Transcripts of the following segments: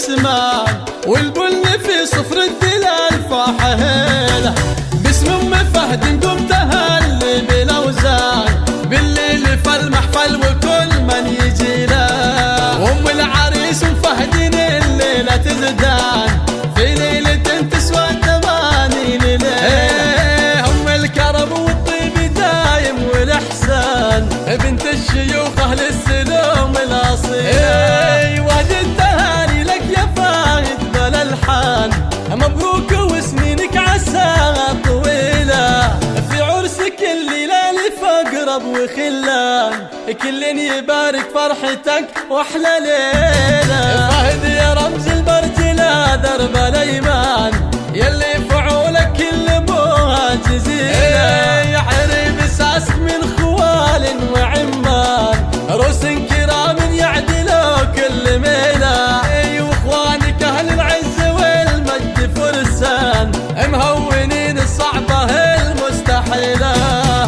نسمان، والبن في صفر الدلال فاحة هيله. باسم ام فهد نقوم تهلي بالاوزان، بالليل فالمحفل وكل من يجي له. وام العريس ام فهد الليله تزدان، في ليله تسوى 80 ليله. ام الكرم والطيب دايم والاحسان، بنت الشيوخ اهل السلوم الاصيله. وهدي التهاني لك يا فهد بالالحان، مبروك وسنينك عساها طويله. في عرسك الليله لفقرب وخلان، كل يبارك فرحتك واحلى ليله. فهد يا رمز البرجله درب الايمان، يلي فعولك كل ابوها جزيله. يا حريم اساسك من خوال وعمان، روس كرام يعدلوا كل ميله. واخوانك اهل العز والمجد فرسان، مهونين الصعبه المستحيله.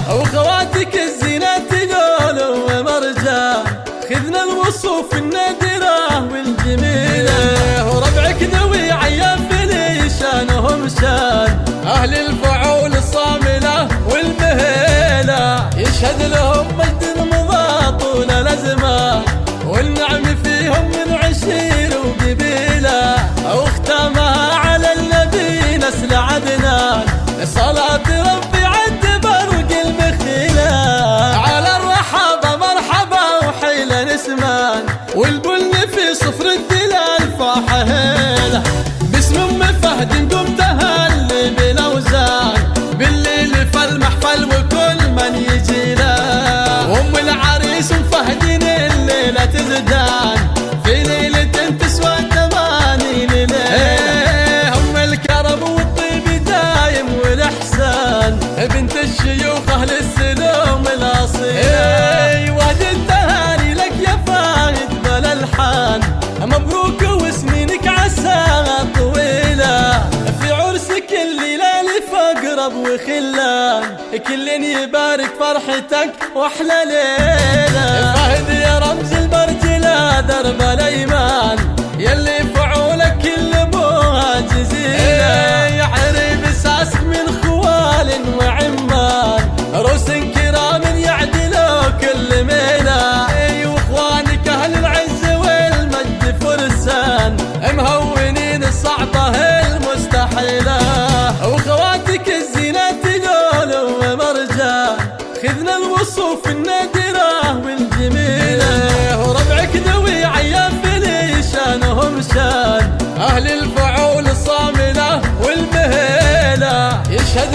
واخواتك الزينات قولوا ومرجان، خذنا الوصوف النادره والجميله. وربعك ذوي عياف لي شانهم شان، اهل الفعول الصامله والمهيله. يشهد لهم مجد مضى طول الازمان، والنعم فيهم من عشير وقبيله. واختامها على النبي نسل عدنان، صلاة ربي عد برق المخيله. على الرحابه مرحبا وحيله نسمان، والبن في صفر الدلال فاحة هيله. باسم ام فهد نقوم تهلي بالاوزان، بالليل فالمحفل وكل من يجي له. وام العريس ام فهد الليله تزدان، في ليله تسوى 80 ليله. ام الكرم والطيب دايم والاحسان، بنت الشيوخ اهل السلوم الاصيله. وهدي التهاني لك يا فهد بالالحان، مبروك وسنينك عساها طويله. في عرسك الليله لفقرب وخلان، كل يبارك فرحتك واحلى ليله. فهد يا رمز البرجله درب الايمان، يلي فعولك كل ابوها جزيله. يا حريم اساسك من خوال وعمان، روس كرام يعدلوا كل ميله. واخوانك اهل العز والمجد فرسان، مهونين الصعبه المستحيله. واخواتك الزينات قولوا ومرجان، خذنا الوصوف النادره والجميله. وربعك ذوي عياف لي شانهم شان، اهل الفعول الصامله والمهيله. يشهد